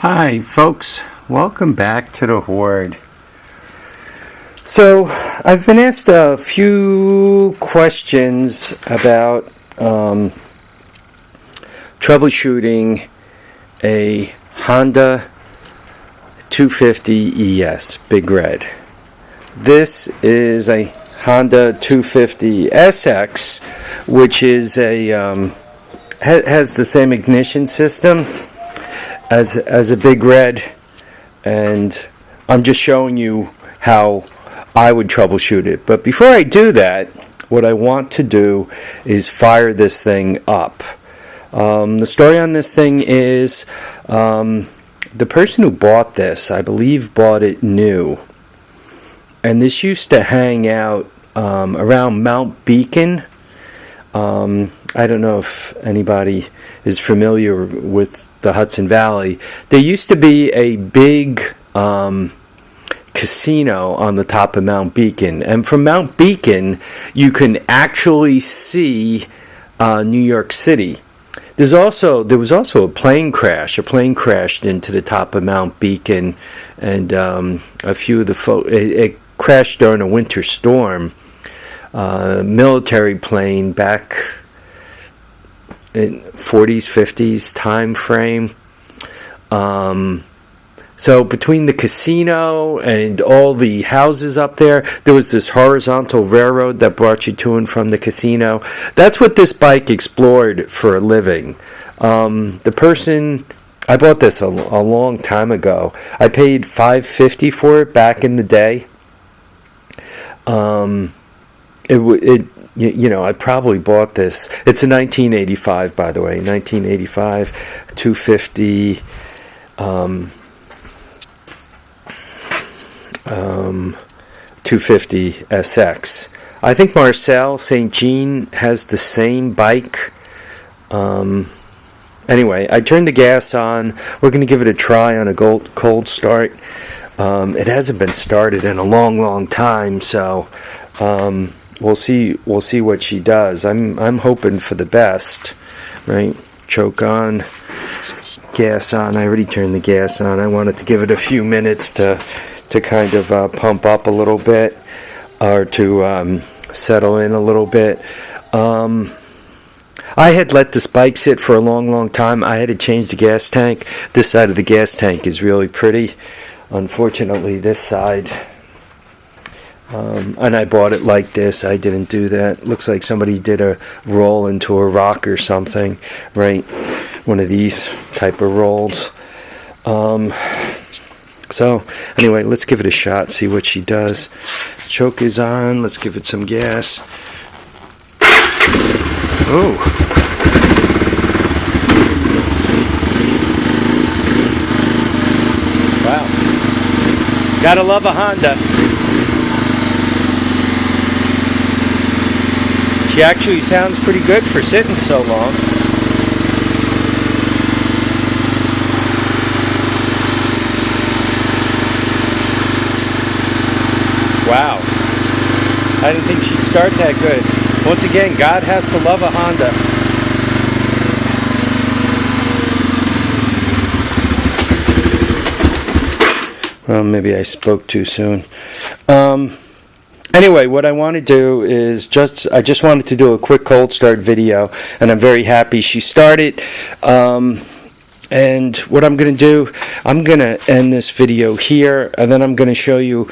Hi folks, welcome back to the Hoard. So I've been asked a few questions about troubleshooting a Honda 250 ES Big Red. This is a Honda 250 SX, which is a has the same ignition system as a Big Red, and I'm just showing you how I would troubleshoot it. But before I do that, what I want to do is fire this thing up. The story on this thing is the person who bought this, I believe, bought it new, and this used to hang out around Mount Beacon. I don't know if anybody is familiar with the Hudson Valley. There used to be a big casino on the top of Mount Beacon, and from Mount Beacon you can actually see New York City. There was also a plane crash. A plane crashed into the top of Mount Beacon, and a few of the it crashed during a winter storm. Military plane back in 40s, 50s time frame. So between the casino and all the houses up there, there was this horizontal railroad that brought you to and from the casino. That's what this bike explored for a living. The person, I bought this a long time ago. I paid $550 for it back in the day. I probably bought this. It's a 1985, by the way. 1985 250 250 SX. I think Marcel St. Jean has the same bike. Anyway, I turned the gas on. We're going to give it a try on a cold start. It hasn't been started in a long time, so we'll see what she does. I'm hoping for the best, right? Choke on, gas on. I already turned the gas on. I wanted to give it a few minutes to kind of pump up a little bit, or to settle in a little bit. I had let this bike sit for a long time. I had to change the gas tank. This side of the gas tank is really pretty. Unfortunately, this side, and I bought it like this. I didn't do that. Looks like somebody did a roll into a rock or something, right? One of these type of rolls. So anyway, let's give it a shot, see what she does. Choke is on. Let's give it some gas. Oh. Wow. Gotta love a Honda. She actually sounds pretty good for sitting so long. Wow. I didn't think she'd start that good. Once again, God has to love a Honda. Well, maybe I spoke too soon. Anyway, what I want to do is I just wanted to do a quick cold start video, and I'm very happy she started. And what I'm going to do, I'm going to end this video here, and then I'm going to show you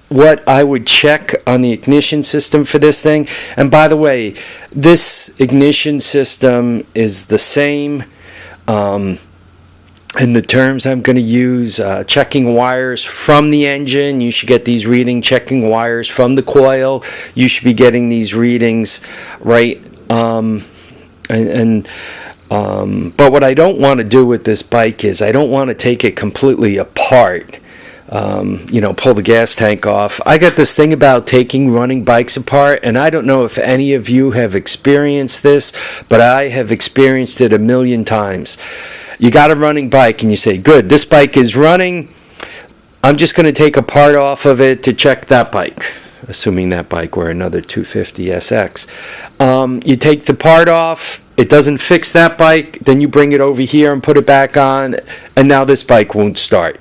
what I would check on the ignition system for this thing. And by the way, this ignition system is the same. In the terms I'm going to use, checking wires from the engine, you should get these readings. Checking wires from the coil, you should be getting these readings, right? But what I don't want to do with this bike is I don't want to take it completely apart. Pull the gas tank off. I got this thing about taking running bikes apart, and I don't know if any of you have experienced this, but I have experienced it a million times. You got a running bike and you say, good, this bike is running. I'm just going to take a part off of it to check that bike, assuming that bike were another 250 SX. You take the part off, it doesn't fix that bike, then you bring it over here and put it back on, and now this bike won't start.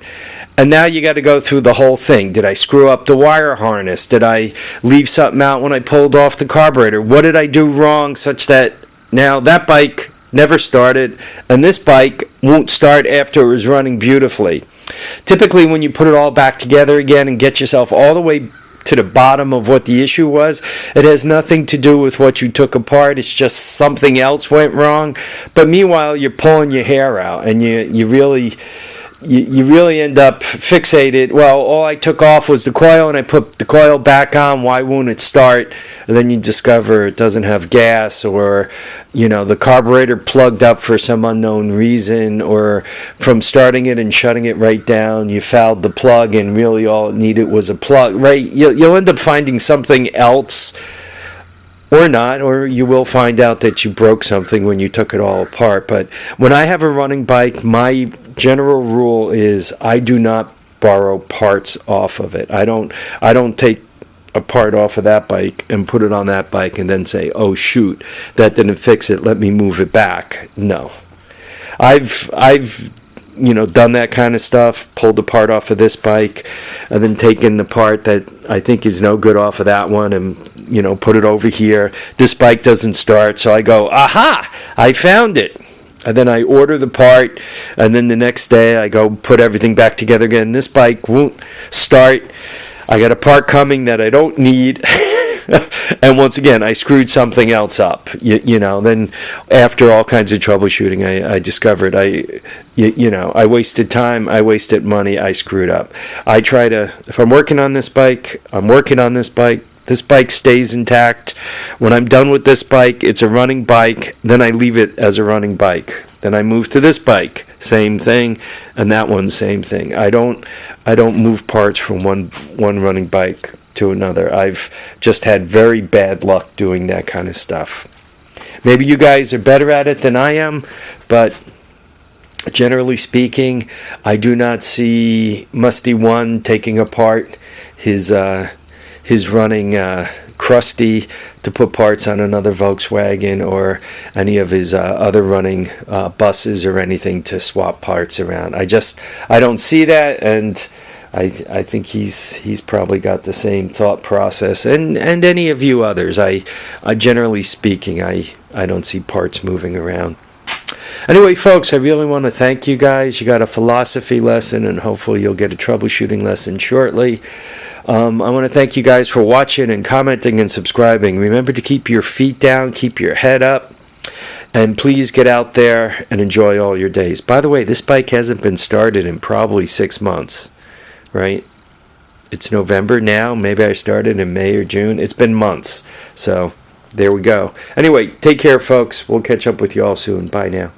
And now you got to go through the whole thing. Did I screw up the wire harness? Did I leave something out when I pulled off the carburetor? What did I do wrong such that now that bike never started, and this bike won't start after it was running beautifully? Typically, when you put it all back together again and get yourself all the way to the bottom of what the issue was, it has nothing to do with what you took apart. It's just something else went wrong. But meanwhile, you're pulling your hair out, and you really end up fixated. Well, all I took off was the coil, and I put the coil back on. Why won't it start? And then you discover it doesn't have gas, or the carburetor plugged up for some unknown reason, or from starting it and shutting it right down, you fouled the plug, and really all it needed was a plug. Right? You'll end up finding something else, or not, or you will find out that you broke something when you took it all apart. But when I have a running bike, my general rule is I do not borrow parts off of it. I don't take a part off of that bike and put it on that bike and then say, oh shoot, that didn't fix it, let me move it back. No. I've done that kind of stuff, pulled the part off of this bike, and then taken the part that I think is no good off of that one and put it over here. This bike doesn't start, so I go, aha, I found it. And then I order the part, and then the next day I go put everything back together again. This bike won't start. I got a part coming that I don't need. And once again, I screwed something else up. Then after all kinds of troubleshooting, I discovered I wasted time, I wasted money, I screwed up. I try to, if I'm working on this bike, I'm working on this bike. This bike stays intact. When I'm done with this bike, it's a running bike. Then I leave it as a running bike. Then I move to this bike, same thing, and that one, same thing. I don't move parts from one running bike to another. I've just had very bad luck doing that kind of stuff. Maybe you guys are better at it than I am, but generally speaking, I do not see Musty One taking apart his running Krusty to put parts on another Volkswagen, or any of his other running buses or anything to swap parts around. I don't see that, and I think he's probably got the same thought process, and any of you others. I generally speaking, I don't see parts moving around. Anyway, folks, I really want to thank you guys. You got a philosophy lesson, and hopefully you'll get a troubleshooting lesson shortly. I want to thank you guys for watching and commenting and subscribing. Remember to keep your feet down, keep your head up, and please get out there and enjoy all your days. By the way, this bike hasn't been started in probably 6 months, right? It's November now. Maybe I started in May or June. It's been months. So there we go. Anyway, take care, folks. We'll catch up with you all soon. Bye now.